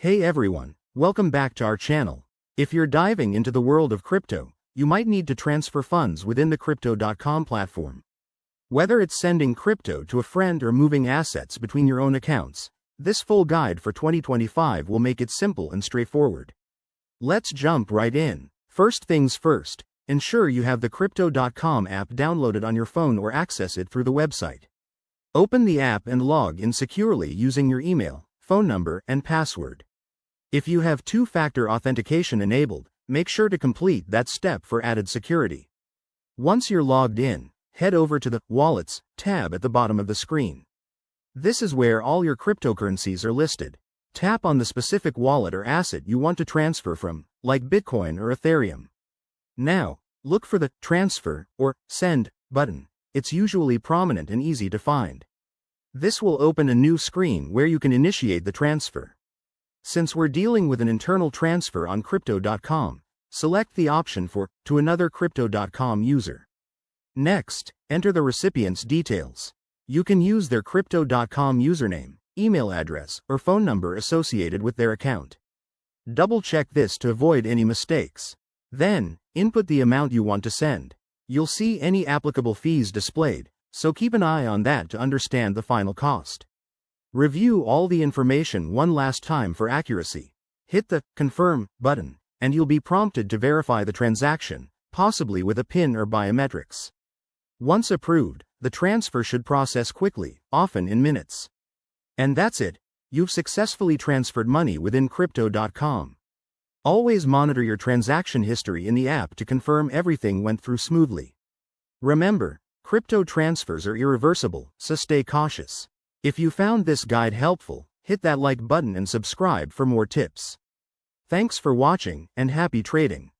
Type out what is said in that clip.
Hey everyone, welcome back to our channel. If you're diving into the world of crypto, you might need to transfer funds within the Crypto.com platform. Whether it's sending crypto to a friend or moving assets between your own accounts, this full guide for 2025 will make it simple and straightforward. Let's jump right in. First things first, ensure you have the Crypto.com app downloaded on your phone or access it through the website. Open the app and log in securely using your email, phone number, and password. If you have two-factor authentication enabled, make sure to complete that step for added security. Once you're logged in, head over to the Wallets tab at the bottom of the screen. This is where all your cryptocurrencies are listed. Tap on the specific wallet or asset you want to transfer from, like Bitcoin or Ethereum. Now, look for the Transfer or Send button. It's usually prominent and easy to find. This will open a new screen where you can initiate the transfer. Since we're dealing with an internal transfer on Crypto.com, select the option for To Another Crypto.com User. Next, enter the recipient's details. You can use their Crypto.com username, email address, or phone number associated with their account. Double-check this to avoid any mistakes. Then, input the amount you want to send. You'll see any applicable fees displayed, so keep an eye on that to understand the final cost. Review all the information one last time for accuracy. Hit the Confirm button, and you'll be prompted to verify the transaction, possibly with a PIN or biometrics. Once approved, the transfer should process quickly, often in minutes. And that's it. You've successfully transferred money within Crypto.com. Always monitor your transaction history in the app to confirm everything went through smoothly. Remember, crypto transfers are irreversible, so stay cautious. If you found this guide helpful, hit that like button and subscribe for more tips. Thanks for watching, and happy trading.